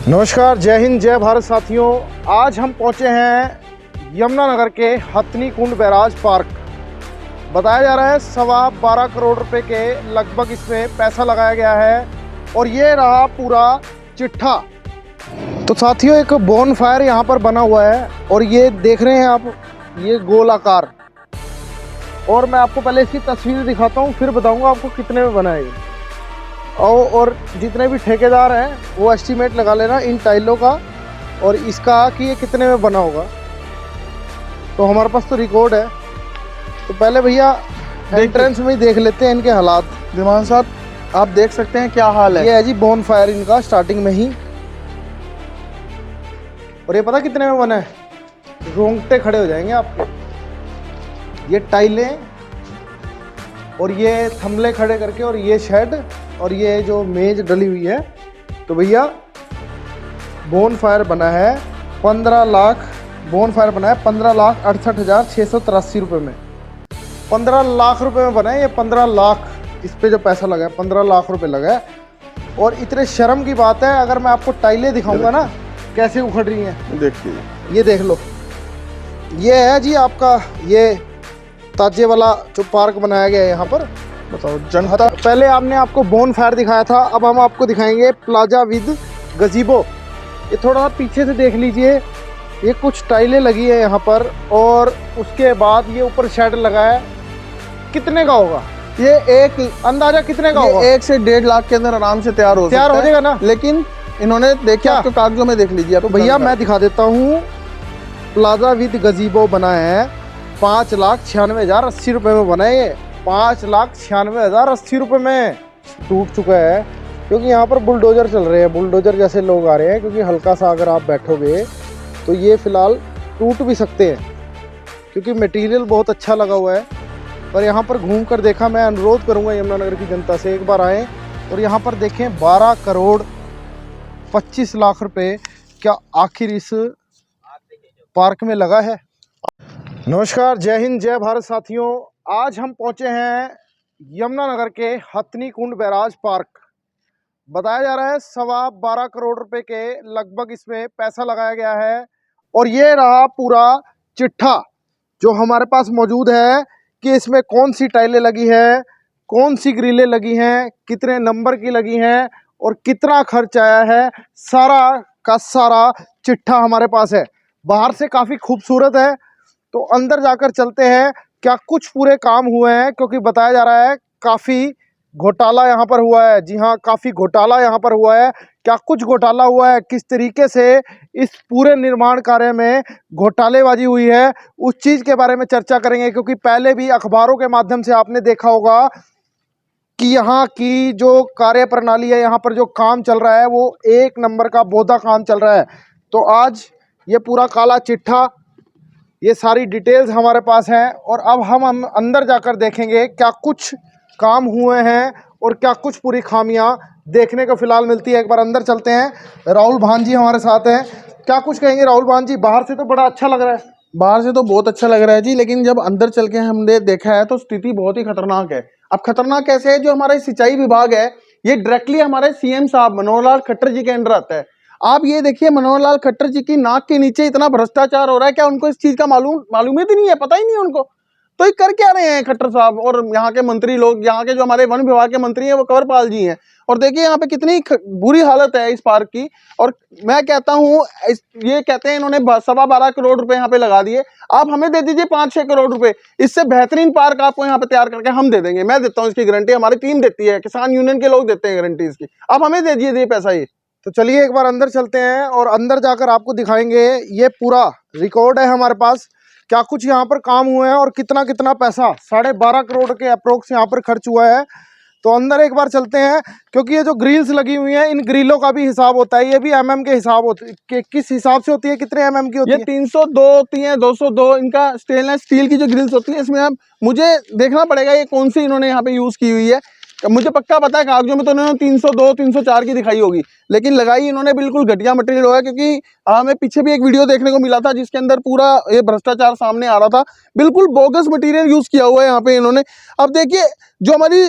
नमस्कार, जय हिंद, जय भारत साथियों। आज हम पहुंचे हैं यमुनानगर के हथनी कुंड बैराज पार्क। बताया जा रहा है 12.25 करोड़ रुपए के लगभग इसमें पैसा लगाया गया है और ये रहा पूरा चिट्ठा। तो साथियों, एक बोन फायर यहाँ पर बना हुआ है और ये देख रहे हैं आप, ये गोलाकार। और मैं आपको पहले इसकी तस्वीर दिखाता हूँ, फिर बताऊँगा आपको कितने में बना है ये। और जितने भी ठेकेदार हैं वो एस्टीमेट लगा लेना इन टाइलों का और इसका कि ये कितने में बना होगा। तो हमारे पास तो रिकॉर्ड है। तो पहले भैया एंट्रेंस में ही देख लेते हैं इनके हालात। दिमान साहब, आप देख सकते हैं क्या हाल है। ये है जी बोन फायर इनका स्टार्टिंग में ही। और ये पता कितने में बना है? रोंगटे खड़े हो जाएंगे आपके। ये टाइलें और ये थमले खड़े करके और ये शेड और ये जो मेज डली हुई है। तो भैया बोन फायर बना है 15 लाख। बोन फायर बना है 15,68,683 रुपये में। 15 लाख रुपए में बना है ये। 15 लाख इस पे जो पैसा लगा है, 15 लाख रुपए लगा है। और इतने शर्म की बात है, अगर मैं आपको टाइलें दिखाऊंगा ना कैसे उखड़ रही हैं, देखिए, ये देख लो। ये है जी आपका ये ताजे वाला जो पार्क बनाया गया है यहाँ पर। बताओ जनता। पहले आपने आपको बोन फायर दिखाया था, अब हम आपको दिखाएंगे प्लाजा विद गजीबो। ये थोड़ा सा पीछे से देख लीजिए, ये कुछ टाइलें लगी है यहाँ पर और उसके बाद ये ऊपर शेड लगा है। कितने का होगा ये? एक अंदाजा कितने का होगा? 1 से 1.5 लाख के अंदर आराम से तैयार हो जाएगा ना। लेकिन इन्होंने देखिए, आपके कागजों में देख लीजिए। तो भैया मैं दिखा देता हूँ। प्लाजा विद गजीबो बना है 5,96,080 रुपये में बना है। ये 5,96,080 रुपये में टूट चुका है क्योंकि यहाँ पर बुलडोजर चल रहे हैं। बुलडोजर जैसे लोग आ रहे हैं क्योंकि हल्का सा अगर आप बैठोगे तो ये फ़िलहाल टूट भी सकते हैं क्योंकि मटेरियल बहुत अच्छा लगा हुआ है। पर यहाँ पर घूम कर देखा, मैं अनुरोध करूँगा यमुनानगर की जनता से एक बार आएँ और यहाँ पर देखें 12 करोड़ 25 लाख रुपए क्या आखिर इस पार्क में लगा है। नमस्कार, जय हिंद, जय भारत साथियों। आज हम पहुंचे हैं यमुनानगर के हथनी कुंड बैराज पार्क। बताया जा रहा है 12.25 करोड़ रुपए के लगभग इसमें पैसा लगाया गया है और ये रहा पूरा चिट्ठा जो हमारे पास मौजूद है कि इसमें कौन सी टाइलें लगी है, कौन सी ग्रिलें लगी हैं, कितने नंबर की लगी हैं और कितना खर्च आया है। सारा का सारा चिट्ठा हमारे पास है। बाहर से काफ़ी खूबसूरत है, तो अंदर जाकर चलते हैं क्या कुछ पूरे काम हुए हैं, क्योंकि बताया जा रहा है काफ़ी घोटाला यहाँ पर हुआ है। जी हाँ, काफ़ी घोटाला यहाँ पर हुआ है। क्या कुछ घोटाला हुआ है, किस तरीके से इस पूरे निर्माण कार्य में घोटालेबाजी हुई है, उस चीज़ के बारे में चर्चा करेंगे। क्योंकि पहले भी अखबारों के माध्यम से आपने देखा होगा कि यहाँ की जो कार्य प्रणाली है, यहाँ पर जो काम चल रहा है वो एक नंबर का बोधा काम चल रहा है। तो आज ये पूरा काला चिट्ठा, ये सारी डिटेल्स हमारे पास हैं और अब हम अंदर जाकर देखेंगे क्या कुछ काम हुए हैं और क्या कुछ पूरी खामियां देखने को फिलहाल मिलती है। एक बार अंदर चलते हैं। राहुल भान जी हमारे साथ हैं। क्या कुछ कहेंगे राहुल भान जी? बाहर से तो बड़ा अच्छा लग रहा है। बाहर से तो बहुत अच्छा लग रहा है जी, लेकिन जब अंदर चल के हमने देखा है तो स्थिति बहुत ही खतरनाक है। अब खतरनाक कैसे है? जो हमारा सिंचाई विभाग है ये डायरेक्टली हमारे सीएम साहब मनोहर लाल खट्टर जी के अंडर आता है। आप ये देखिए, मनोहर लाल खट्टर जी की नाक के नीचे इतना भ्रष्टाचार हो रहा है, क्या उनको इस चीज का मालूम ही नहीं है? पता ही नहीं है उनको। तो ये कर क्या रहे हैं खट्टर साहब और यहाँ के मंत्री लोग? यहाँ के जो हमारे वन विभाग के मंत्री हैं वो कंवरपाल जी हैं। और देखिए यहाँ पे कितनी बुरी हालत है इस पार्क की। और मैं कहता हूँ, ये कहते हैं इन्होंने 12.25 करोड़ रुपए यहाँ पे लगा दिए, आप हमें दे दीजिए 5-6 करोड़ रुपए। इससे बेहतरीन पार्क आपको यहाँ पे तैयार करके हम दे देंगे। मैं देता हूँ इसकी गारंटी, हमारी टीम देती है, किसान यूनियन के लोग देते हैं गारंटी इसकी। आप हमें दे दीजिए पैसा ये। तो चलिए एक बार अंदर चलते हैं और अंदर जाकर आपको दिखाएंगे। ये पूरा रिकॉर्ड है हमारे पास, क्या कुछ यहाँ पर काम हुए हैं और कितना कितना पैसा 12.5 करोड़ के अप्रोक्स यहाँ पर खर्च हुआ है। तो अंदर एक बार चलते हैं, क्योंकि ये जो ग्रिल्स लगी हुई हैं इन ग्रिलों का भी हिसाब होता है। ये भी एमएम के हिसाब होती है, किस हिसाब से होती है, कितने एमएम की होती है? 302 होती है, 202 इनका स्टेनलेस स्टील की जो ग्रिल्स होती है। इसमें अब मुझे देखना पड़ेगा ये कौन सी इन्होंने यहाँ पे यूज की हुई है। मुझे पक्का पता है कागजों में तो इन्होंने 302 304 की दिखाई होगी, लेकिन लगाई इन्होंने बिल्कुल घटिया मटेरियल होगा। क्योंकि हमें पीछे भी एक वीडियो देखने को मिला था जिसके अंदर पूरा ये भ्रष्टाचार सामने आ रहा था। बिल्कुल बोगस मटेरियल यूज किया हुआ है यहाँ पे इन्होंने। अब देखिए, जो हमारी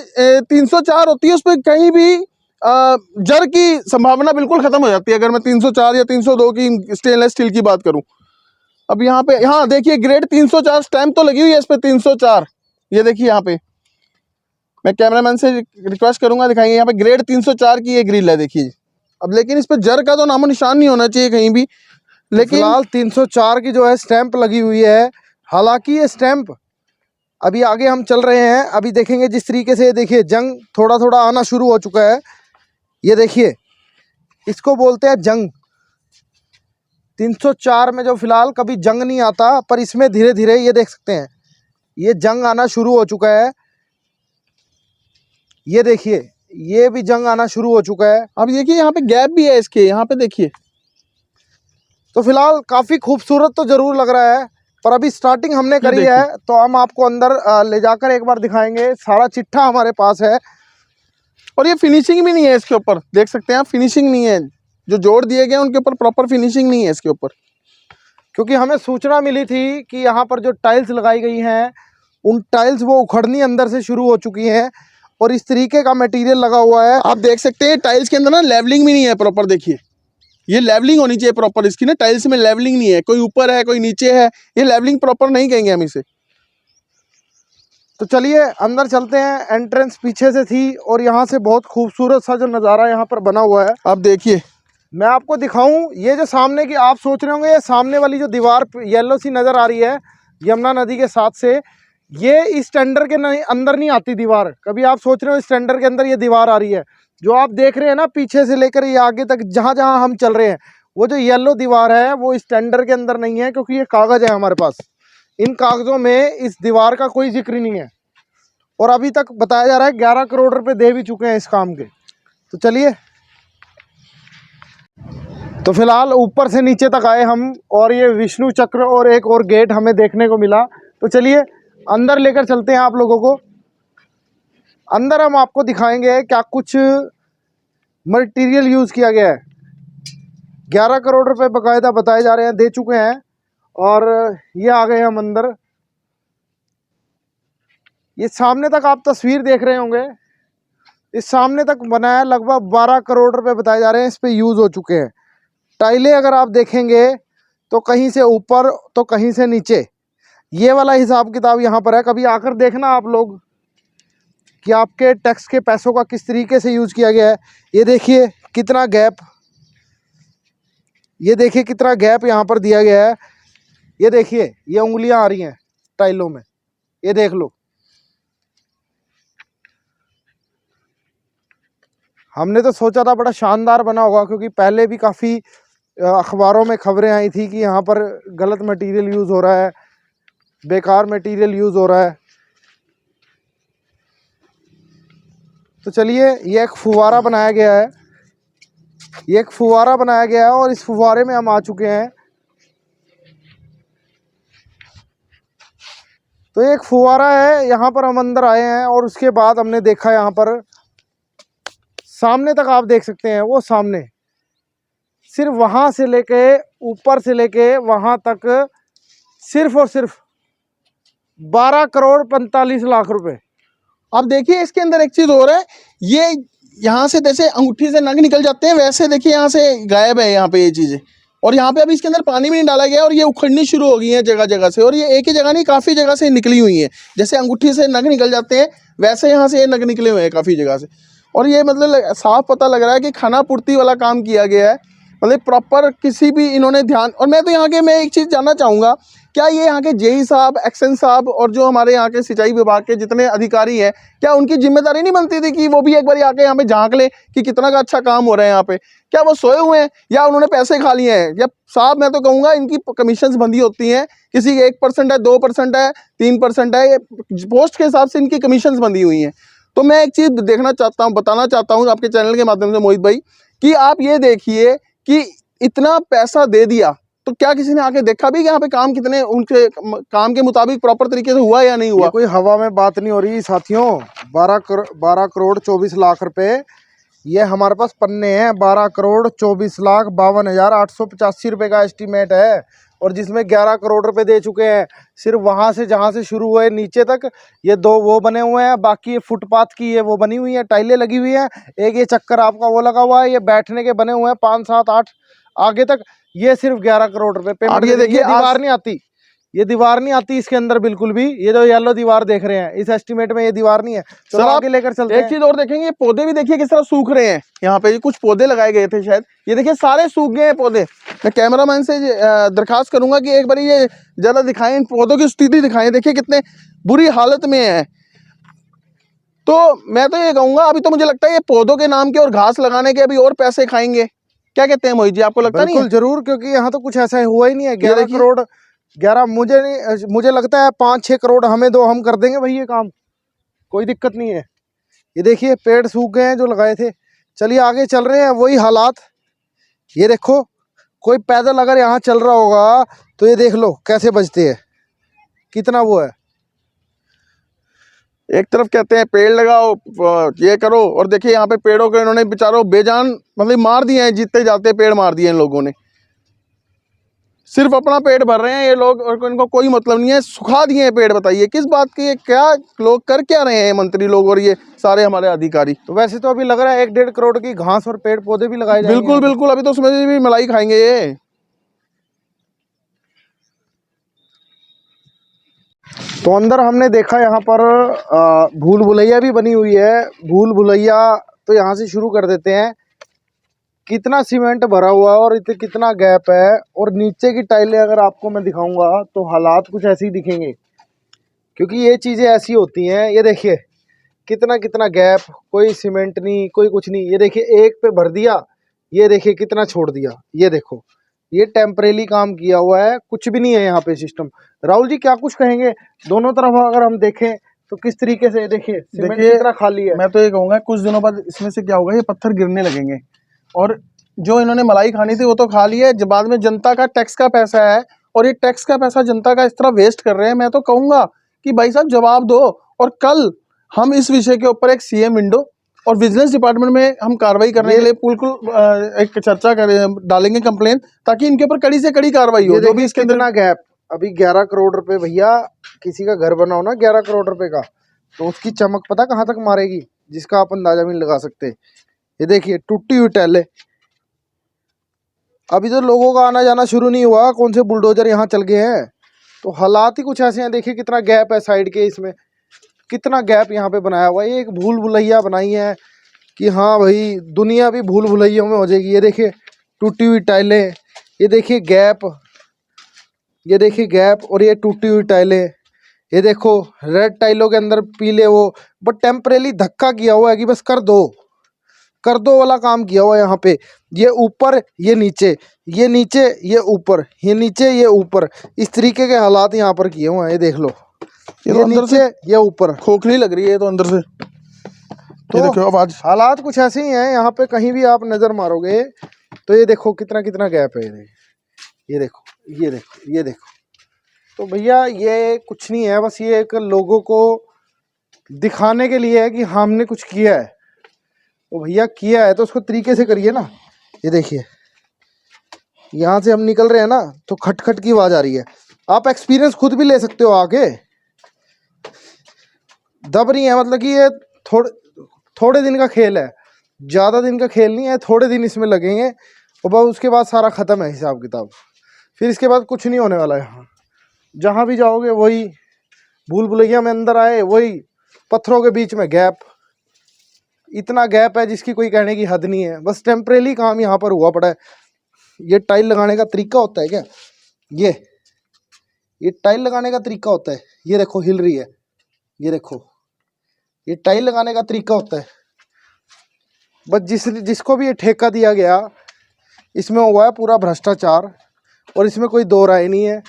304 होती है उस पर कहीं भी जर की संभावना बिल्कुल खत्म हो जाती है अगर मैं 304 या 302 की स्टेनलेस स्टील की बात करूं। अब यहाँ पे, हाँ देखिए ग्रेड 304 स्टैंप तो लगी हुई है इस पे 304, ये देखिए यहाँ पे, मैं कैमरामैन से रिक्वेस्ट करूंगा दिखाएंगे, यहाँ पे ग्रेड 304 की ये ग्रिल है देखिए। अब लेकिन इस पे जर का तो नामो निशान नहीं होना चाहिए कहीं भी, लेकिन फिलहाल 304 की जो है स्टैंप लगी हुई है। हालांकि ये स्टैंप अभी आगे हम चल रहे हैं, अभी देखेंगे जिस तरीके से, देखिए जंग थोड़ा थोड़ा आना शुरू हो चुका है। ये देखिए, इसको बोलते हैं जंग। 304 में जो फिलहाल कभी जंग नहीं आता, पर इसमें धीरे धीरे ये देख सकते हैं ये जंग आना शुरू हो चुका है। ये देखिए, ये भी जंग आना शुरू हो चुका है। अब देखिए यहाँ पे गैप भी है इसके, यहाँ पे देखिए। तो फिलहाल काफ़ी खूबसूरत तो ज़रूर लग रहा है, पर अभी स्टार्टिंग हमने करी है, तो हम आपको अंदर ले जाकर एक बार दिखाएंगे। सारा चिट्ठा हमारे पास है, और ये फिनिशिंग भी नहीं है इसके ऊपर, देख सकते हैं आप, फिनिशिंग नहीं है, जो जोड़ दिए गए उनके ऊपर प्रॉपर फिनिशिंग नहीं है इसके ऊपर। क्योंकि हमें सूचना मिली थी कि यहाँ पर जो टाइल्स लगाई गई हैं, उन टाइल्स वो उखड़नी अंदर से शुरू हो चुकी हैं, और इस तरीके का मटेरियल लगा हुआ है। आप देख सकते हैं टाइल्स के अंदर ना लेवलिंग भी नहीं है प्रॉपर, देखिए ये लेवलिंग होनी चाहिए प्रॉपर इसकी ना, टाइल्स में लेवलिंग नहीं है, कोई ऊपर है कोई नीचे है, ये लेवलिंग प्रॉपर नहीं कहेंगे हम इसे। तो चलिए अंदर चलते हैं। एंट्रेंस पीछे से थी, और यहाँ से बहुत खूबसूरत सा जो नज़ारा यहाँ पर बना हुआ है, आप देखिए। मैं आपको दिखाऊं। ये जो सामने की आप सोच रहे होंगे, ये सामने वाली जो दीवार येलो सी नज़र आ रही है यमुना नदी के साथ से, ये इस टेंडर के अंदर नहीं आती दीवार। कभी आप सोच रहे हो इस टेंडर के अंदर ये दीवार आ रही है, जो आप देख रहे हैं ना पीछे से लेकर ये आगे तक जहाँ जहाँ हम चल रहे हैं, वो जो येलो दीवार है वो इस टेंडर के अंदर नहीं है, क्योंकि ये कागज़ है हमारे पास। इन कागज़ों में इस दीवार का कोई जिक्र नहीं है, और अभी तक बताया जा रहा है 11 करोड़ रुपए दे भी चुके हैं इस काम के। तो चलिए, तो फिलहाल ऊपर से नीचे तक आए हम, और ये विष्णु चक्र और एक और गेट हमें देखने को मिला। तो चलिए अंदर लेकर चलते हैं आप लोगों को। अंदर हम आपको दिखाएंगे क्या कुछ मटेरियल यूज़ किया गया है। 11 करोड़ रुपए बाकायदा बताए जा रहे हैं दे चुके हैं, और ये आ गए हम अंदर। ये सामने तक आप तस्वीर देख रहे होंगे, इस सामने तक बनाया लगभग 12 करोड़ रुपए बताए जा रहे हैं, इस पे यूज़ हो चुके हैं। टाइलें अगर आप देखेंगे तो कहीं से ऊपर तो कहीं से नीचे, ये वाला हिसाब किताब यहाँ पर है। कभी आकर देखना आप लोग कि आपके टैक्स के पैसों का किस तरीके से यूज़ किया गया है। ये देखिए कितना गैप, ये देखिए कितना गैप यहाँ पर दिया गया है। ये देखिए ये उंगलियां आ रही हैं टाइलों में, ये देख लो। हमने तो सोचा था बड़ा शानदार बना होगा, क्योंकि पहले भी काफ़ी अखबारों में खबरें आई थी कि यहाँ पर गलत मटेरियल यूज़ हो रहा है, बेकार मटेरियल यूज़ हो रहा है। तो चलिए, ये एक फुवारा बनाया गया है, ये एक फुवारा बनाया गया है, और इस फुवारे में हम आ चुके हैं। तो ये एक फुवारा है, यहाँ पर हम अंदर आए हैं, और उसके बाद हमने देखा यहाँ पर सामने तक आप देख सकते हैं, वो सामने सिर्फ वहाँ से लेके ऊपर से लेके वहाँ तक सिर्फ और सिर्फ 12 करोड़ 45 लाख रुपए। अब देखिए इसके अंदर एक चीज़ और है, ये यहाँ से जैसे अंगूठी से नग निकल जाते हैं, वैसे देखिए यहाँ से गायब है यहाँ पे ये चीज़ें, और यहाँ पे अभी इसके अंदर पानी भी नहीं डाला गया, और ये उखड़नी शुरू हो गई है जगह जगह से, और ये एक ही जगह नहीं काफ़ी जगह से निकली हुई है। जैसे अंगूठी से नग निकल जाते हैं, वैसे यहाँ से ये नग निकले हुए हैं काफ़ी जगह से, और ये मतलब साफ पता लग रहा है कि खाना पूर्ति वाला काम किया गया है, मतलब प्रॉपर किसी भी इन्होंने ध्यान। और मैं तो यहाँ के, मैं एक चीज़ जानना चाहूँगा, क्या ये यहाँ के जेई साहब, एक्शन साहब, और जो हमारे यहाँ के सिंचाई विभाग के जितने अधिकारी हैं, क्या उनकी जिम्मेदारी नहीं बनती थी कि वो भी एक बार आके यहाँ पे झांक ले कि कितना का अच्छा काम हो रहा है यहाँ पे? क्या वो सोए हुए हैं, या उन्होंने पैसे खा लिए हैं? या साहब मैं तो कहूँगा इनकी कमीशंस बंधी होती हैं, किसी 1% है, 2% है, 3% है, पोस्ट के हिसाब से इनकी कमीशंस बंधी हुई हैं। तो मैं एक चीज़ देखना चाहता हूँ, बताना चाहता हूँ आपके चैनल के माध्यम से मोहित भाई, कि आप ये देखिए कि इतना पैसा दे दिया, तो क्या किसी ने आके देखा भी कि यहाँ पे काम कितने उनके काम के मुताबिक प्रॉपर तरीके से हुआ या नहीं हुआ? कोई हवा में बात नहीं हो रही साथियों। 12 करोड़ 24 लाख रुपए, ये हमारे पास पन्ने हैं। 12 करोड़ 24 लाख 52,885 रुपये का एस्टीमेट है। और जिसमें 11 करोड़ रुपए दे चुके हैं। सिर्फ वहां से जहां से शुरू हुए नीचे तक ये 2 वो बने हुए हैं, बाकी ये फुटपाथ की ये वो बनी हुई है, टाइलें लगी हुई हैं, एक ये चक्कर आपका वो लगा हुआ है, ये बैठने के बने हुए हैं 5 7 8 आगे तक। ये सिर्फ 11 करोड़ रुपए पेमेंट। अब ये देखिए, दीवार नहीं आती, ये दीवार नहीं आती इसके अंदर बिल्कुल भी। ये जो येलो दीवार देख रहे हैं इस एस्टीमेट में ये दीवार नहीं है। सर चलो आप आगे लेकर चलते एक हैं। चीज और देखेंगे, ये पौधे भी देखिए किस तरह सूख रहे हैं। यहाँ पे कुछ पौधे लगाए गए थे शायद, ये देखिए सारे सूख गए हैं पौधे। मैं कैमरामैन से दरखास्त करूंगा कि एक बार ये ज्यादा दिखाएं, इन पौधों की स्थिति दिखाएं। देखिए कितने बुरी हालत में है। तो मैं तो ये कहूंगा, अभी तो मुझे लगता है ये पौधों के नाम के और घास लगाने के अभी और पैसे खाएंगे। क्या कहते हैं मोहित जी, आपको लगता नहीं है? बिल्कुल जरूर, क्योंकि यहाँ तो कुछ ऐसा हुआ ही नहीं है। ये 11 देखिए। करोड़ 11 मुझे नहीं, मुझे लगता है 5-6 करोड़ हमें दो, हम कर देंगे भाई ये काम, कोई दिक्कत नहीं है। ये देखिए पेड़ सूख गए हैं जो लगाए थे। चलिए आगे चल रहे हैं, वही हालात। ये देखो, कोई पैदल अगर यहाँ चल रहा होगा तो ये देख लो कैसे बचते हैं, कितना वो है। एक तरफ कहते हैं पेड़ लगाओ, ये करो, और देखिए यहाँ पे पेड़ों को इन्होंने बेचारों बेजान मतलब मार दिए हैं, जीते जाते पेड़ मार दिए इन लोगों ने। सिर्फ अपना पेट भर रहे हैं ये लोग और इनको कोई मतलब नहीं है। सुखा दिए हैं पेड़, बताइए किस बात के, क्या लोग कर क्या रहे हैं मंत्री लोग और ये सारे हमारे अधिकारी। तो वैसे तो अभी लग रहा है 1-1.5 करोड़ की घास और पेड़ पौधे भी लगाए जाएंगे। बिल्कुल बिल्कुल, अभी तो उसमें भी मलाई खाएंगे ये। तो अंदर हमने देखा यहाँ पर भूल भुलैया भी बनी हुई है। भूल भुलैया तो यहाँ से शुरू कर देते हैं। कितना सीमेंट भरा हुआ है और इतने कितना गैप है, और नीचे की टाइलें अगर आपको मैं दिखाऊंगा तो हालात कुछ ऐसे ही दिखेंगे, क्योंकि ये चीज़ें ऐसी होती हैं। ये देखिए कितना कितना गैप, कोई सीमेंट नहीं कोई कुछ नहीं। ये देखिए एक पे भर दिया, ये देखिए कितना छोड़ दिया। ये देखो ये टेम्परेली काम किया हुआ है, कुछ भी नहीं है यहाँ पे सिस्टम। राहुल जी क्या कुछ कहेंगे? दोनों तरफ अगर हम देखें तो किस तरीके से, देखिए सीमेंट कितना खाली है। मैं तो ये कहूँगा कुछ दिनों बाद इसमें से क्या होगा, ये पत्थर गिरने लगेंगे, और जो इन्होंने मलाई खानी थी वो तो खा ली है। जब बाद में जनता का टैक्स का पैसा है और ये टैक्स का पैसा जनता का इस तरह वेस्ट कर रहे हैं। मैं तो कहूँगा कि भाई साहब जवाब दो, और कल हम इस विषय के ऊपर एक सीएम विंडो और विजिलेंस डिपार्टमेंट में हम कार्रवाई करने के लिए बिल्कुल एक चर्चा करें, डालेंगे कंप्लेन, ताकि इनके ऊपर कड़ी से कड़ी कार्रवाई हो। जो भी इसके अंदर गैप, अभी 11 करोड़ रुपए भैया, किसी का घर बना हो ना 11 करोड़ रुपए का, तो उसकी चमक पता कहाँ तक मारेगी, जिसका आप अंदाजा भी नहीं लगा सकते। ये देखिए टूटी हुई टाइलें। अभी तो लोगों का आना जाना शुरू नहीं हुआ, कौन से बुलडोजर यहाँ चल गए हैं। तो हालात ही कुछ ऐसे हैं। देखिए कितना गैप है साइड के, इसमें कितना गैप यहाँ पे बनाया हुआ है। ये एक भूल भुलैया बनाई है कि हाँ भाई दुनिया भी भूल भुलैयों में हो जाएगी। ये देखिए टूटी हुई टाइलें, ये देखिए गैप, ये देखिए गैप, और ये टूटी हुई टाइलें। ये देखो रेड टाइलों के अंदर पीले वो, बट टेम्परेली धक्का किया हुआ है कि बस कर दो वाला काम किया हुआ है यहाँ पे। ये ऊपर ये नीचे, ये नीचे ये ऊपर, ये नीचे ये ऊपर, इस तरीके के हालात यहाँ पर किए हुए हैं। ये देख लो, ये नीचे ये ऊपर, खोखली लग रही है तो अंदर से। तो देखो अब आज हालात कुछ ऐसे ही हैं यहाँ पे। कहीं भी आप नजर मारोगे तो ये देखो कितना कितना गैप है। ये देखो ये देखो ये देखो। तो भैया ये कुछ नहीं है, बस ये एक लोगों को दिखाने के लिए है कि हमने कुछ किया है। तो भैया किया है तो उसको तरीके से करिए ना। ये देखिए यहाँ से हम निकल रहे हैं ना तो खटखट की आवाज आ रही है। आप एक्सपीरियंस खुद भी ले सकते हो आके। दब रही है मतलब कि ये थोड़े दिन का खेल है, ज़्यादा दिन का खेल नहीं है। थोड़े दिन इसमें लगेंगे और बस उसके बाद सारा ख़त्म है हिसाब किताब। फिर इसके बाद कुछ नहीं होने वाला है। यहाँ जहाँ भी जाओगे वही भूल भुलैया में अंदर आए, वही पत्थरों के बीच में गैप। इतना गैप है जिसकी कोई कहने की हद नहीं है। बस टेम्परेली काम यहाँ पर हुआ पड़ा है। ये टाइल लगाने का तरीका होता है क्या? ये टाइल लगाने का तरीका होता है। ये देखो हिल रही है, ये देखो ये टाइल लगाने का तरीका होता है। बस जिसको भी ये ठेका दिया गया, इसमें हुआ है पूरा भ्रष्टाचार, और इसमें कोई दो राय नहीं है,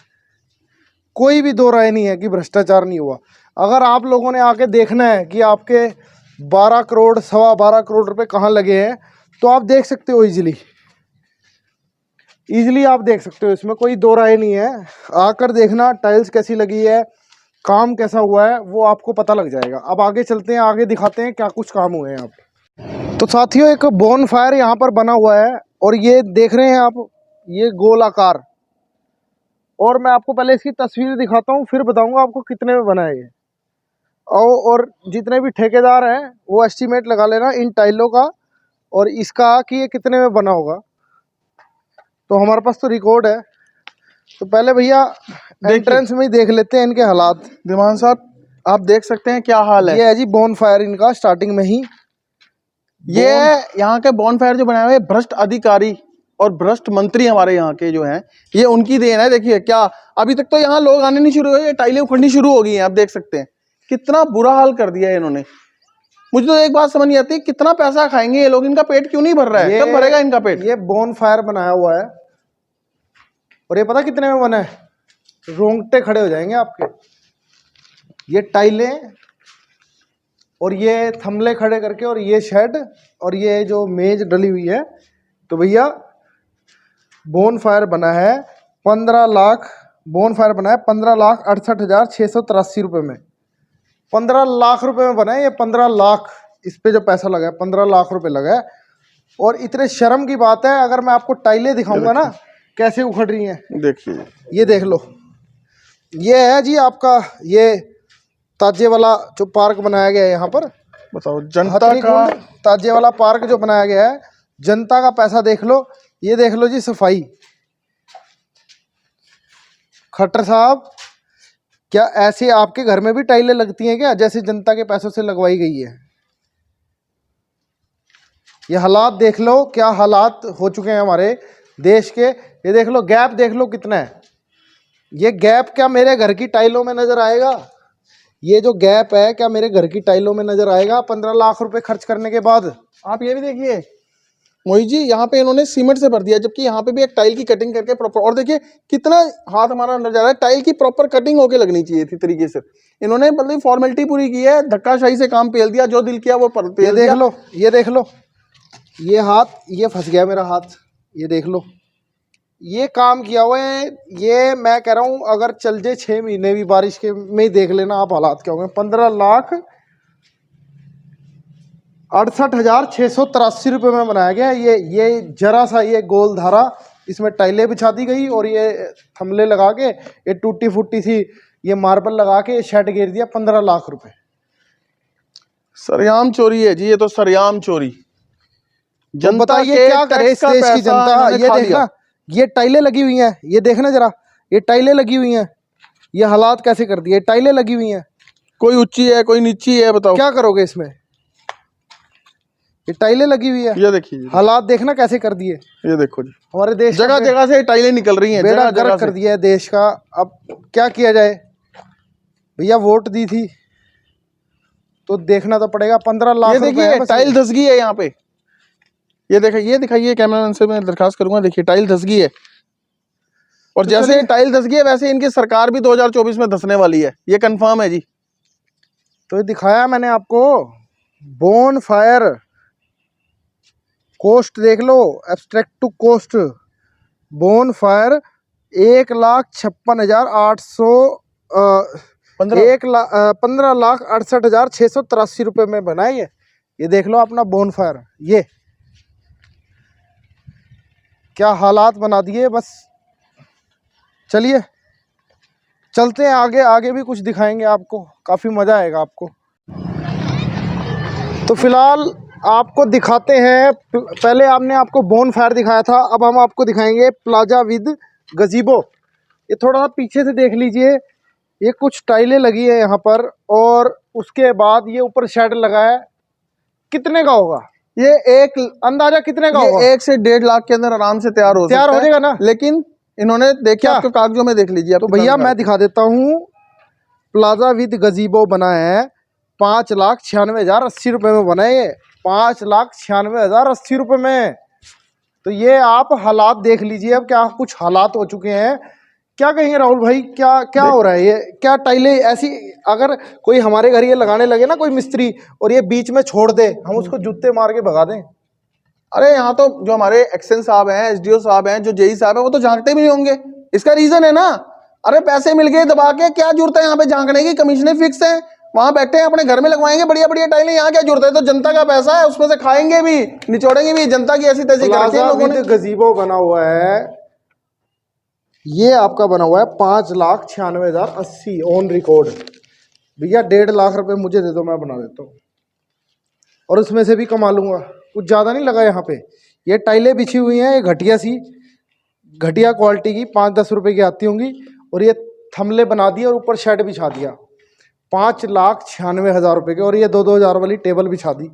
कोई भी दो राय नहीं है कि भ्रष्टाचार नहीं हुआ। अगर आप लोगों ने आके देखना है कि आपके 12 करोड़ 12.25 करोड़ रुपए कहाँ लगे हैं, तो आप देख सकते हो इजीली आप देख सकते हो। इसमें कोई दो राय नहीं है। आकर देखना टाइल्स कैसी लगी है, काम कैसा हुआ है, वो आपको पता लग जाएगा। अब आगे चलते हैं, आगे दिखाते हैं क्या कुछ काम हुए हैं यहाँ पे। तो साथियों एक बोन फायर यहाँ पर बना हुआ है, और ये देख रहे हैं आप, ये गोल आकार, और मैं आपको पहले इसकी तस्वीर दिखाता हूँ, फिर बताऊंगा आपको कितने में बना है ये। और जितने भी ठेकेदार हैं वो एस्टीमेट लगा लेना इन टाइलों का और इसका कि ये कितने में बना होगा। तो हमारे पास तो रिकॉर्ड है। तो पहले भैया एंट्रेंस में ही देख लेते हैं इनके हालात। दीवान साहब आप देख सकते हैं क्या हाल है। ये है जी बोन फायर इनका स्टार्टिंग में ही। ये यहाँ के बॉनफायर जो बनाए हुए भ्रष्ट अधिकारी और भ्रष्ट मंत्री हमारे यहाँ के जो हैं, ये उनकी देन है। देखिए क्या अभी तक तो यहाँ लोग आने नहीं शुरू हुए, टाइलें उखड़नी शुरू हो गई हैं। आप देख सकते हैं कितना बुरा हाल कर दिया है इन्होंने। मुझे तो एक बात समझ नहीं आती, कितना पैसा खाएंगे ये लोग, इनका पेट क्यों नहीं भर रहा है, कब भरेगा इनका पेट। ये बोन फायर बनाया हुआ है और ये पता कितने में बना है, रोंगटे खड़े हो जाएंगे आपके। ये टाइलें और ये थमले खड़े करके और ये शेड और ये जो मेज डली हुई है, तो भैया बोन फायर बना है 15 लाख। बोन फायर बना है 15,68,683 रुपये में। 15 लाख रुपए में बना है ये। 15 लाख इस पे जो पैसा लगा है, 15 लाख रुपए लगा है। और इतने शर्म की बात है, अगर मैं आपको टाइलें दिखाऊंगा ना कैसे उखड़ रही हैं, देखिए ये देख लो। ये है जी आपका ये ताजे वाला जो पार्क बनाया गया है यहाँ पर। बताओ जनता का ताजे वाला पार्क जो बनाया गया है, जनता का पैसा देख लो। ये देख लो जी सफाई। खट्टर साहब क्या ऐसे आपके घर में भी टाइलें लगती हैं क्या, जैसे जनता के पैसों से लगवाई गई है? ये हालात देख लो, क्या हालात हो चुके हैं हमारे देश के। ये देख लो गैप, देख लो कितना है। ये गैप क्या मेरे घर की टाइलों में नजर आएगा? ये जो गैप है क्या मेरे घर की टाइलों में नजर आएगा 15 लाख रुपए खर्च करने के बाद? आप ये भी देखिए मोहित जी, यहाँ पे इन्होंने सीमेंट से भर दिया, जबकि यहाँ पे भी एक टाइल की कटिंग करके प्रॉपर। और देखिए कितना हाथ हमारा अंदर जा रहा है, टाइल की प्रॉपर कटिंग होके लगनी चाहिए थी तरीके से। इन्होंने मतलब फॉर्मेलिटी पूरी की है, धक्काशाही से काम पेल दिया, जो दिल किया वो पेल दिया। देख लो, ये देख लो, ये हाथ, ये फंस गया मेरा हाथ। ये देख लो, ये काम किया हुआ है। ये मैं कह रहा हूँ अगर चल जाए 6 महीने भी बारिश के में ही, देख लेना आप हालात क्या होंगे। 15,68,683 रुपये में बनाया गया। ये जरा सा ये गोल धारा, इसमें टाइलें बिछा दी गई और ये थमले लगा के, ये टूटी फूटी सी ये मार्बल लगा के शेड घेर दिया। 15 लाख रुपए सरयाम चोरी है जी, ये तो सरयाम चोरी। जनता बताइए क्या करे इस देश की जनता। ये देखना, ये टाइलें लगी हुई हैं, ये देखना जरा, ये टाइलें लगी हुई हैं। ये हालात कैसे कर दिए, टाइलें लगी हुई हैं। कोई ऊंची है कोई नीची है, बताओ क्या करोगे इसमें? ये टाइलें लगी हुई है, ये देखिए हालात देखना कैसे कर दिए। ये देखो जी, हमारे देश जगह जगह से टाइलें निकल रही हैं, बेड़ा गर्क कर दिया है देश का। अब क्या किया जाए भैया, वोट दी थी तो देखना तो पड़ेगा। 15 लाख। ये देखिए टाइल धस गई है यहाँ पे, ये देखिए, ये दिखाइए कैमरामैन से मैं दरखास्त करूंगा। देखिए टाइल धस गई है, और तो जैसे टाइल धस गई है वैसे इनकी सरकार भी 2024 में धसने वाली है, ये कंफर्म है जी। तो ये दिखाया मैंने आपको। बोन फायर कोस्ट देख लो, abstract to cost. Bonfire 1,56,800 15,68,683 रुपये में बनाई है। ये देख लो अपना बोन फायर, ये क्या हालात बना दिए। बस चलिए चलते हैं आगे, आगे भी कुछ दिखाएंगे आपको, काफ़ी मज़ा आएगा आपको। तो फिलहाल आपको दिखाते हैं, पहले आपने आपको बोन फायर दिखाया था, अब हम आपको दिखाएंगे प्लाजा विद गजीबो। ये थोड़ा सा पीछे से देख लीजिए, ये कुछ टाइलें लगी है यहाँ पर और उसके बाद ये ऊपर शेड लगा है। कितने का होगा ये, एक अंदाजा कितने का होगा? 1 से 1.5 लाख के अंदर आराम से तैयार हो जाएगा ना। लेकिन इन्होंने देखिए आपके कागजों में देख लीजिए। तो भैया मैं दिखा देता हूँ, प्लाजा विद गजीबो बना है 5,96,080 रुपये में बना है। ये 5,96,080 रुपये में। तो ये आप हालात देख लीजिए। अब क्या कुछ हालात हो चुके हैं, क्या कहेंगे राहुल भाई, क्या क्या हो रहा है? ये क्या टाइलें ऐसी, अगर कोई हमारे घर ये लगाने लगे ना कोई मिस्त्री और ये बीच में छोड़ दे, हम उसको जूते मार के भगा दें। अरे यहाँ तो जो हमारे एक्शन साहब हैं, एसडीओ साहब हैं, जो जेई साहब हैं, वो तो झांकते भी नहीं होंगे। इसका रीजन है ना, अरे पैसे मिल गए दबा के, क्या जरूरत है यहाँ पे झांकने की, कमीशनें फिक्स है, वहां बैठे हैं अपने घर में लगवाएंगे बढ़िया बढ़िया टाइलें, यहाँ क्या जरूरत है? तो जनता का पैसा है, उसमें से खाएंगे भी निचोड़ेंगे भी। जनता की ऐसी तैसी करके लोगों ने गजीबो बना हुआ है, ये आपका बना हुआ है 5,96,080 ऑन रिकॉर्ड। भैया 1.5 लाख रुपए मुझे दे दो, मैं बना देता हूँ और उसमें से भी कमा लूंगा। कुछ ज़्यादा नहीं लगा यहाँ पे। ये टाइलें बिछी हुई हैं, ये घटिया सी, घटिया क्वालिटी की 5-10 रुपए की आती होंगी, और ये थमले बना दिए और ऊपर शेड बिछा दिया 5,96,000 रुपए के, और ये 2-2 हज़ार वाली टेबल बिछा दी।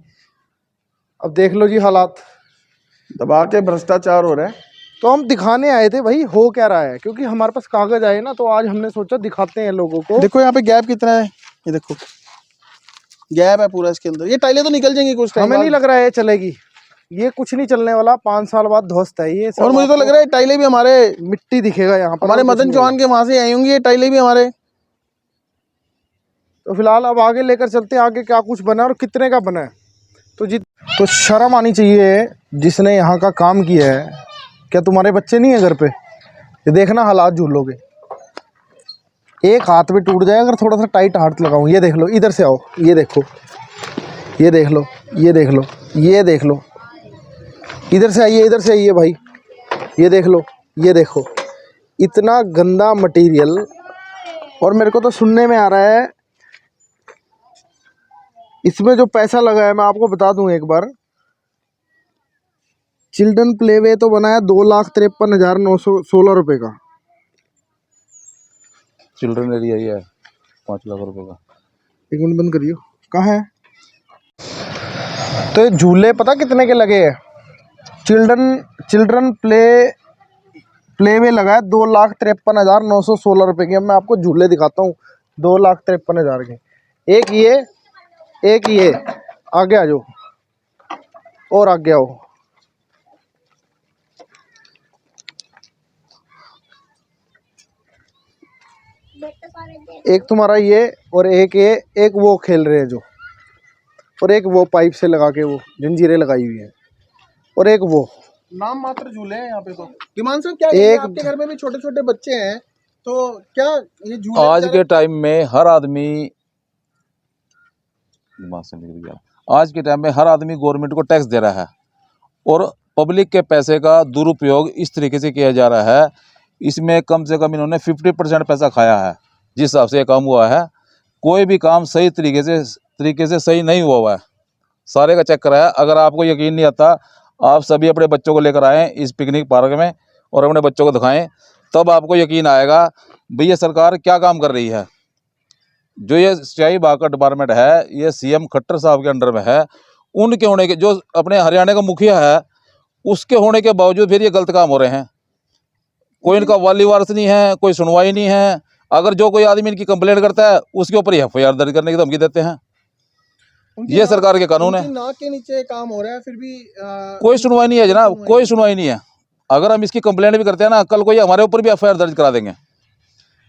अब देख लो जी हालात। दबा के भ्रष्टाचार हो रहा है। तो हम दिखाने आए थे भाई हो क्या रहा है, क्योंकि हमारे पास कागज आए ना, तो आज हमने सोचा दिखाते हैं लोगों को। देखो यहाँ पे गैप कितना है, ये देखो गैप है पूरा इसके अंदर। ये टाइलें तो निकल जाएंगी कुछ टाइम हमें नहीं बाद। लग रहा है ये चलेगी, ये कुछ नहीं चलने वाला, 5 साल बाद ध्वस्त है ये सब। और मुझे तो लग रहा है टाइलें भी हमारे मिट्टी दिखेगा यहाँ पर, हमारे और कुछ मदन नहीं चौहान के वहां से आई होंगी ये टाइलें भी हमारे। तो फिलहाल अब आगे लेकर चलते हैं, आगे क्या कुछ बना और कितने का बना है। तो शर्म आनी चाहिए जिसने यहाँ का काम किया है। क्या तुम्हारे बच्चे नहीं है घर पे? ये देखना हालात झूलोगे, एक हाथ में टूट जाए अगर थोड़ा सा टाइट हाथ लगाऊं। ये देख लो, इधर से आओ, ये देखो, ये देख लो, ये देख लो, ये देख लो, इधर से आइए, इधर से आइए भाई, ये देख लो, ये देखो, इतना गंदा मटेरियल। और मेरे को तो सुनने में आ रहा है इसमें जो पैसा लगा है, मैं आपको बता दूं एक बार, चिल्ड्रन प्ले वे तो बनाया 2,53,916 रुपये का। चिल्ड्रन एरिया ही है 5 लाख रुपए का। एक मिनट बंद करियो, कहाँ है? तो ये झूले पता कितने के लगे हैं? चिल्ड्रन प्ले वे लगा है 2,53,916 रुपये की। अब मैं आपको झूले दिखाता हूँ 2,53,000 के। एक ये आगे आ जाओ, और आगे आओ, एक तुम्हारा ये, और एक ये, एक वो खेल रहे हैं जो, और एक वो पाइप से लगा के वो जंजीरें लगाई हुई है, और एक वो नाम मात्र झूले हैं यहाँ पे। तो ईमान साहब क्या आपके घर में भी छोटे छोटे बच्चे हैं, तो क्या ये झूले आज के टाइम में हर आदमी, दिमाग से निकल गया, आज के टाइम में हर आदमी गवर्नमेंट को टैक्स दे रहा है और पब्लिक के पैसे का दुरुपयोग इस तरीके से किया जा रहा है। इसमें कम से कम इन्होंने 50% पैसा खाया है जिस हिसाब से ये काम हुआ है। कोई भी काम सही तरीके से सही नहीं हुआ है, सारे का चेक कराया। अगर आपको यकीन नहीं आता, आप सभी अपने बच्चों को लेकर आएँ इस पिकनिक पार्क में और अपने बच्चों को दिखाएं, तब आपको यकीन आएगा भैया सरकार क्या काम कर रही है। जो ये सिंचाई विभाग का डिपार्टमेंट है, ये सीएम खट्टर साहब के अंडर में है। उनके होने के, जो अपने हरियाणा का मुखिया है, उसके होने के बावजूद फिर ये गलत काम हो रहे हैं। कोई इनका वाली वारस नहीं है, कोई सुनवाई नहीं है। अगर जो कोई आदमी इनकी कंप्लेंट करता है उसके ऊपर एफआईआर दर्ज करने की धमकी देते हैं। ये सरकार के कानून है। नाक के नीचे काम हो रहा है, फिर भी कोई सुनवाई नहीं है जनाब, कोई सुनवाई नहीं है। अगर हम इसकी कंप्लेंट भी करते हैं ना, कल कोई हमारे ऊपर भी एफआईआर दर्ज करा देंगे।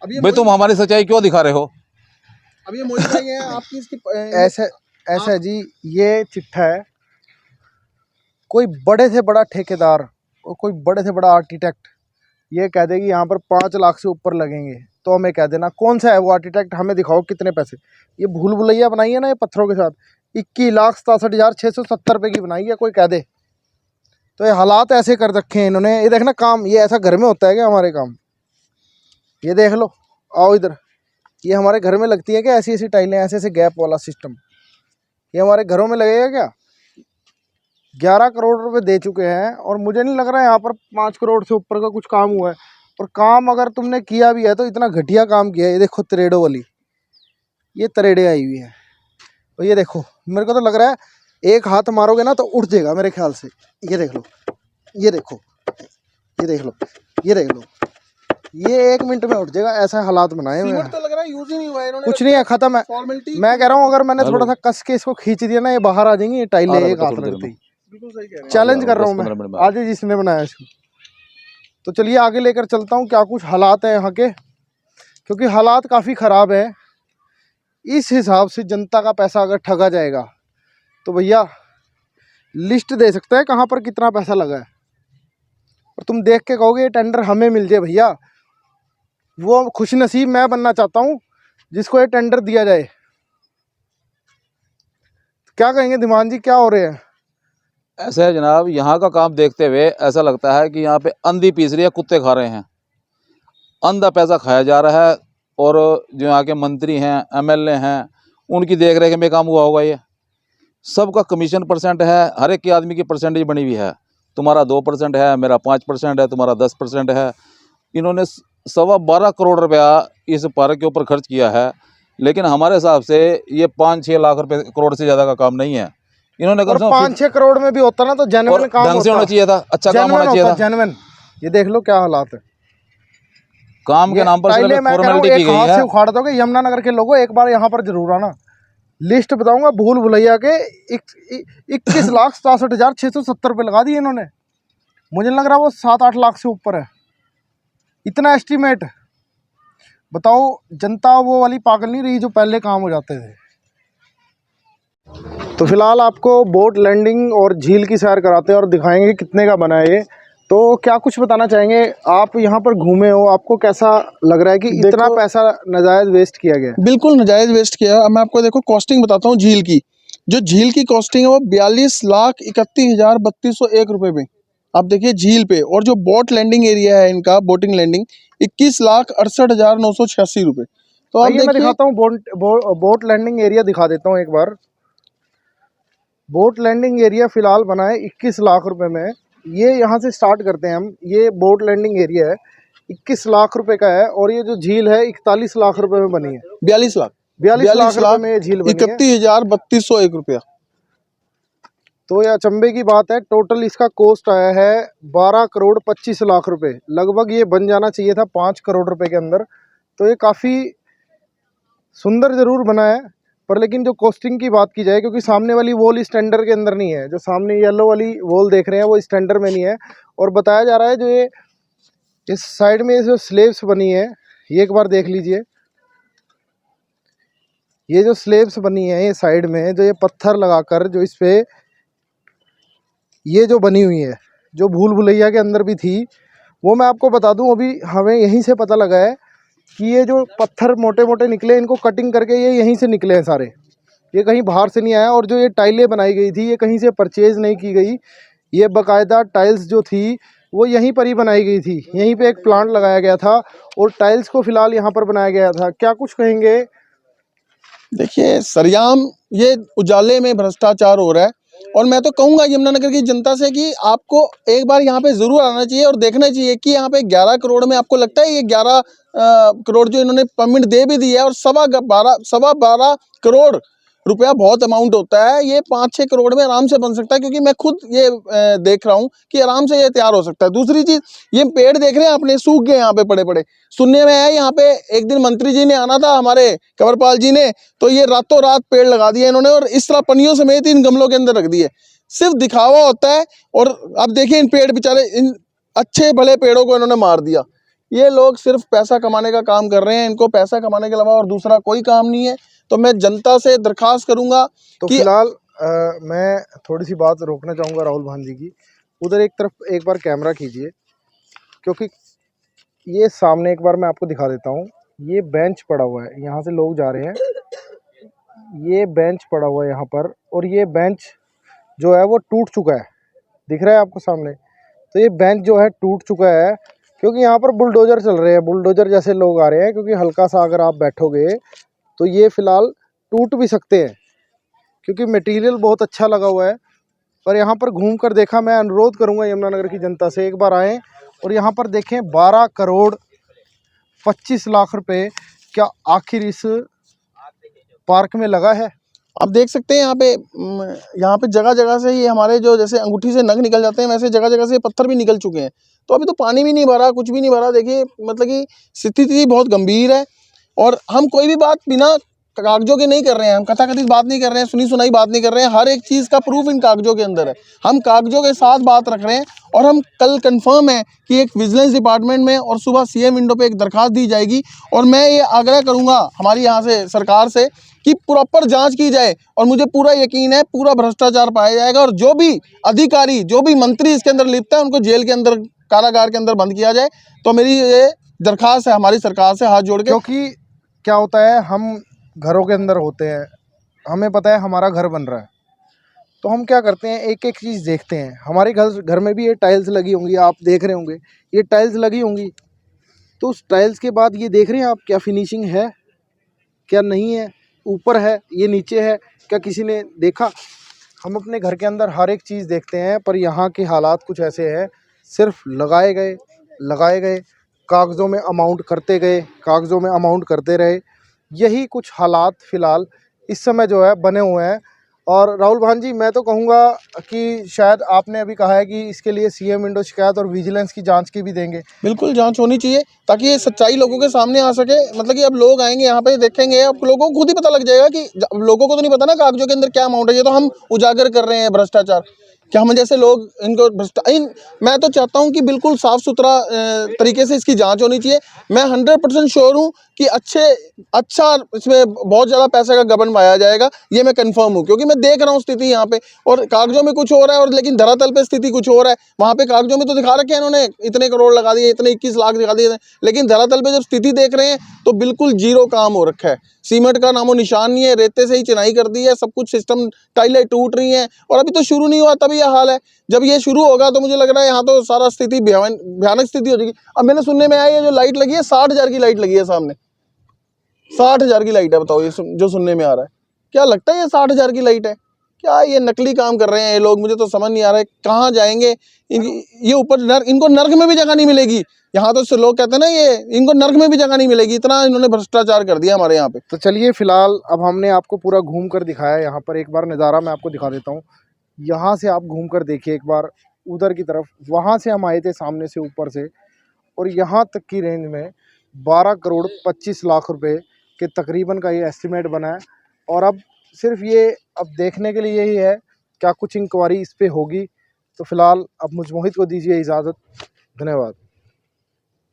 भाई तुम हमारी सच्चाई क्यों दिखा रहे हो? अब ये मोदी भाई हैं आपकी इसकी ऐसा जी, ये चिट्ठा है, कोई बड़े से बड़ा ठेकेदार और कोई बड़े से बड़ा आर्किटेक्ट ये कह देगी यहाँ पर 5 लाख से ऊपर लगेंगे, तो हमें कह देना कौन सा है वो आर्किटेक्ट, हमें दिखाओ कितने पैसे। ये भूल भुलैया बनाई है ना ये पत्थरों के साथ, 21,67,670 रुपये की बनाई है, कोई कह दे। तो ये हालात ऐसे कर रखे हैं इन्होंने। ये देखना काम, ये ऐसा घर में होता है क्या हमारे काम? ये देख लो, आओ इधर, ये हमारे घर में लगती है क्या ऐसी ऐसी टाइलें, ऐसे ऐसे गैप वाला सिस्टम? ये हमारे घरों में लगेगा क्या? 11 करोड़ रुपए दे चुके हैं, और मुझे नहीं लग रहा है यहाँ पर 5 करोड़ से ऊपर का कुछ काम हुआ है। और काम अगर तुमने किया भी है तो इतना घटिया काम किया है। ये देखो तरेड़ों वाली, ये तरेड़े आई हुई है, और ये देखो, मेरे को तो लग रहा है एक हाथ मारोगे ना तो उठ जाएगा मेरे ख्याल से। ये देख लो, ये देखो, ये देख लो, ये देख लो, ये 1 मिनट में उठ जाएगा, ऐसा हालात बनाए हुए हैं। तो लग रहा है यूज ही नहीं हुआ है इन्होंने, कुछ नहीं है, खत्म है। मैं कह रहा हूँ अगर मैंने थोड़ा सा कस के इसको खींच दिया ना, ये बाहर आ जाएंगी ये टाइलें एक हाथ लगती। बिल्कुल सही कह रहे हैं। चैलेंज कर रहा हूँ मैं, आज ही जिसने बनाया इसको। तो चलिए आगे लेकर चलता हूँ क्या कुछ हालात है यहाँ के, क्योंकि हालात काफ़ी ख़राब है। इस हिसाब से जनता का पैसा अगर ठगा जाएगा तो भैया लिस्ट दे सकते हैं कहाँ पर कितना पैसा लगा है, और तुम देख के कहोगे ये टेंडर हमें मिल जाए। भैया वो खुशनसीब मैं बनना चाहता हूँ जिसको ये टेंडर दिया जाए। क्या कहेंगे धीमान जी, क्या हो रहे हैं? ऐसा है जनाब, यहाँ का काम देखते हुए ऐसा लगता है कि यहाँ पे अंधी पीस रही है, कुत्ते खा रहे हैं। अंधा पैसा खाया जा रहा है। और जो यहाँ के मंत्री हैं, एमएलए हैं, उनकी देख रेख में काम हुआ होगा। ये सबका कमीशन परसेंट है, हर एक के आदमी की परसेंटेज बनी हुई है। तुम्हारा 2% है, मेरा 5% है, तुम्हारा 10% है। इन्होंने 12.25 करोड़ रुपया इस पार्क के ऊपर खर्च किया है, लेकिन हमारे हिसाब से ये 5-6 लाख रुपए करोड़ से ज़्यादा का काम नहीं है। इन्होंने कम और से कम 5-6 करोड़ में भी होता ना तो जेन्युइन काम ढंग से होना होता, चाहिए था, अच्छा काम होना चाहिए था। जेन्युइन। ये देख लो क्या हालात है। काम के ये नाम पर टाइलें सिर्फ मैं कह रहा हूँ फॉर्मेलिटी की एक गई हाथ है। से उखाड़ दोगे। यमुनानगर के लोगों एक बार यहाँ पर जरूर आना। लिस्ट बताऊंगा भूल भुलैया के 21,67,670 रुपये लगा दिए इन्होंने। मुझे लग रहा है वो 7-8 लाख से ऊपर है, इतना एस्टीमेट। बताओ, जनता वो वाली पागल नहीं रही जो पहले काम हो जाते थे। तो फिलहाल आपको बोट लैंडिंग और झील की सैर कराते हैं और दिखाएंगे कितने का बना है ये। तो क्या कुछ बताना चाहेंगे, आप यहाँ पर घूमे हो, आपको कैसा लग रहा है कि इतना पैसा नाजायज वेस्ट किया गया? बिल्कुल नाजायज वेस्ट किया है। अब मैं आपको देखो कॉस्टिंग बताता हूँ झील की। जो झील की कॉस्टिंग है वो 42,31,3201 रुपये में। आप देखिए झील पे। और जो बोट लैंडिंग एरिया है इनका, बोटिंग लैंडिंग, 21,68,986 रुपये। तो आप आइए मैं देखिए, दिखाता हूँ बोट लैंडिंग एरिया दिखा देता हूँ एक बार। बोट लैंडिंग एरिया फिलहाल बना है 21 लाख रुपए में। ये यहाँ से स्टार्ट करते हैं हम। ये बोट लैंडिंग एरिया है, 21 लाख रुपए का है। और ये जो झील है 41 लाख रुपए में बनी है। 42 लाख 42 लाख रुपए में ये झील बनी है। 31,3201 रुपया। तो ये अचंभे की बात है। टोटल इसका कॉस्ट आया है 12,25,00,000 रुपए। लगभग ये बन जाना चाहिए था 5 करोड़ रुपए के अंदर। तो ये काफ़ी सुंदर ज़रूर बना है, पर लेकिन जो कॉस्टिंग की बात की जाए, क्योंकि सामने वाली वॉल इस टेंडर के अंदर नहीं है। जो सामने येलो वाली वॉल देख रहे हैं वो इस टेंडर में नहीं है। और बताया जा रहा है जो ये इस साइड में जो स्लेब्स बनी है, ये एक बार देख लीजिए। ये जो स्लेब्स बनी है ये साइड में, जो ये पत्थर लगाकर जो इस पे ये जो बनी हुई है, जो भूल भुलैया के अंदर भी थी, वो मैं आपको बता दूं। अभी हमें यहीं से पता लगा है कि ये जो पत्थर मोटे मोटे निकले, इनको कटिंग करके ये यहीं से निकले हैं सारे। ये कहीं बाहर से नहीं आया। और जो ये टाइलें बनाई गई थी ये कहीं से परचेज़ नहीं की गई। ये बाकायदा टाइल्स जो थी वो यहीं पर ही बनाई गई थी। यहीं पे एक प्लांट लगाया गया था और टाइल्स को फिलहाल यहाँ पर बनाया गया था। क्या कुछ कहेंगे? देखिए सरेआम ये उजाले में भ्रष्टाचार हो रहा है। और मैं तो कहूँगा यमुनानगर की जनता से कि आपको एक बार यहाँ पे ज़रूर आना चाहिए और देखना चाहिए कि यहाँ पे 11 करोड़ में आपको लगता है ये 11 करोड़ जो इन्होंने परमिट दे भी दिया है, और 12.25 करोड़ रुपया बहुत अमाउंट होता है। ये 5-6 करोड़ में आराम से बन सकता है, क्योंकि मैं खुद ये देख रहा हूँ कि आराम से ये तैयार हो सकता है। दूसरी चीज़, ये पेड़ देख रहे हैं आपने, सूख गए यहाँ पे पड़े पड़े। सुनने में है यहाँ पे एक दिन मंत्री जी ने आना था, हमारे कंवरपाल जी ने, तो ये रातों रात पेड़ लगा दिए इन्होंने और इस तरह पन्नियों समेत इन गमलों के अंदर रख दिए। सिर्फ दिखावा होता है। और अब देखिए इन पेड़ बेचारे, इन अच्छे भले पेड़ों को इन्होंने मार दिया। ये लोग सिर्फ पैसा कमाने का काम कर रहे हैं। इनको पैसा कमाने के अलावा और दूसरा कोई काम नहीं है। तो मैं जनता से दरखास्त करूंगा तो कि फिलहाल मैं थोड़ी सी बात रोकना चाहूँगा राहुल भांजी की। उधर एक तरफ एक बार कैमरा कीजिए, क्योंकि ये सामने एक बार मैं आपको दिखा देता हूँ। ये बेंच पड़ा हुआ है, यहाँ से लोग जा रहे हैं। ये बेंच पड़ा हुआ है यहाँ पर, और ये बेंच जो है वो टूट चुका है, दिख रहा है आपको सामने। तो ये बेंच जो है टूट चुका है, क्योंकि यहाँ पर बुलडोज़र चल रहे हैं। बुलडोज़र जैसे लोग आ रहे हैं, क्योंकि हल्का सा अगर आप बैठोगे तो ये फ़िलहाल टूट भी सकते हैं, क्योंकि मटेरियल बहुत अच्छा लगा हुआ है। पर यहाँ पर घूम कर देखा, मैं अनुरोध करूँगा यमुनानगर की जनता से एक बार आएँ और यहाँ पर देखें 12,25,00,000 रुपये क्या आखिर इस पार्क में लगा है? आप देख सकते हैं यहाँ पे जगह जगह से ये हमारे जो जैसे अंगूठी से नग निकल जाते हैं, वैसे जगह जगह से पत्थर भी निकल चुके हैं। तो अभी तो पानी भी नहीं भरा, कुछ भी नहीं भरा। देखिए मतलब कि स्थिति बहुत गंभीर है। और हम कोई भी बात बिना कागजों के नहीं कर रहे हैं, हम कथाकथित बात नहीं कर रहे हैं, सुनी सुनाई बात नहीं कर रहे हैं। हर एक चीज़ का प्रूफ इन कागजों के अंदर है। हम कागजों के साथ बात रख रहे हैं। और हम कल कंफर्म है कि एक विजिलेंस डिपार्टमेंट में और सुबह सीएम विंडो पे एक दरखास्त दी जाएगी। और मैं ये आग्रह करूँगा हमारी यहाँ से सरकार से कि प्रॉपर जांच की जाए। और मुझे पूरा यकीन है पूरा भ्रष्टाचार पाया जाएगा, और जो भी अधिकारी, जो भी मंत्री इसके अंदर लिप्त है, उनको जेल के अंदर, कारागार के अंदर बंद किया जाए। तो मेरी ये दरखास्त है हमारी सरकार से हाथ जोड़ के। क्योंकि क्या होता है, हम घरों के अंदर होते हैं, हमें पता है हमारा घर बन रहा है, तो हम क्या करते हैं, एक एक चीज़ देखते हैं। हमारे घर में भी ये टाइल्स लगी होंगी, आप देख रहे होंगे ये टाइल्स लगी होंगी। तो उस टाइल्स के बाद ये देख रहे हैं आप, क्या फिनिशिंग है क्या नहीं है, ऊपर है ये नीचे है, क्या किसी ने देखा? हम अपने घर के अंदर हर एक चीज़ देखते हैं, पर यहाँ के हालात कुछ ऐसे हैं, सिर्फ लगाए गए, कागज़ों में अमाउंट करते गए, कागज़ों में अमाउंट करते रहे। यही कुछ हालात फ़िलहाल इस समय जो है बने हुए हैं। और राहुल भान जी, मैं तो कहूँगा कि शायद आपने अभी कहा है कि इसके लिए सीएम विंडो शिकायत और विजिलेंस की जांच की भी देंगे। बिल्कुल जांच होनी चाहिए ताकि ये सच्चाई लोगों के सामने आ सके। मतलब कि अब लोग आएंगे यहाँ पे देखेंगे, अब लोगों को खुद ही पता लग जाएगा कि अब लोगों को तो नहीं पता ना कागजों के अंदर क्या अमाउंट है। ये तो हम उजागर कर रहे हैं भ्रष्टाचार, कि हम जैसे लोग इनको मैं तो चाहता हूँ कि बिल्कुल साफ सुथरा तरीके से इसकी जांच होनी चाहिए। मैं 100% श्योर हूँ कि अच्छा इसमें बहुत ज़्यादा पैसे का गबन पाया जाएगा, ये मैं कंफर्म हूँ, क्योंकि मैं देख रहा हूँ स्थिति यहाँ पे। और कागजों में कुछ हो रहा है और लेकिन धरातल पे स्थिति कुछ हो रहा है। वहाँ पे कागजों में तो दिखा रखे हैं इन्होंने, इतने करोड़ लगा दिए, इतने 21 लाख दिखा दिए, लेकिन धरातल पे जब स्थिति देख रहे हैं तो बिल्कुल जीरो काम हो रखा है। सीमेंट का नामो निशान नहीं है, रेते से ही चिनाई कर दी है, सब कुछ सिस्टम, टाइलें टूट रही हैं। और अभी तो शुरू नहीं हुआ तभी यह हाल है। जब ये शुरू होगा तो मुझे लग रहा है यहाँ तो सारा स्थिति भयानक स्थिति हो जाएगी। अब मैंने सुनने में आया, ये जो लाइट लगी है 60,000 की लाइट लगी है सामने, 60,000 की लाइट है। बताओ ये जो सुनने में आ रहा है, क्या लगता है ये 60,000 की लाइट है? क्या ये नकली काम कर रहे हैं ये लोग? मुझे तो समझ नहीं आ रहा है कहाँ जाएंगे। ये ऊपर इनको नर्क में भी जगह नहीं मिलेगी। यहाँ तो लोग कहते हैं ना, ये इनको नर्क में भी जगह नहीं मिलेगी, इतना इन्होंने भ्रष्टाचार कर दिया हमारे यहाँ पे। तो चलिए, फिलहाल अब हमने आपको पूरा घूम कर दिखाया। यहाँ पर एक बार नज़ारा मैं आपको दिखा देता हूँ। यहाँ से आप घूम कर देखिए एक बार उधर की तरफ, वहाँ से हम आए थे सामने से ऊपर से, और यहाँ तक की रेंज में 12 करोड़ 25 लाख रुपए के तकरीबन का ये एस्टिमेट बना है। और अब सिर्फ ये अब देखने के लिए यही है, क्या कुछ इंक्वायरी इस पे होगी। तो फिलहाल अब मुझ मोहित को दीजिए इजाज़त। धन्यवाद।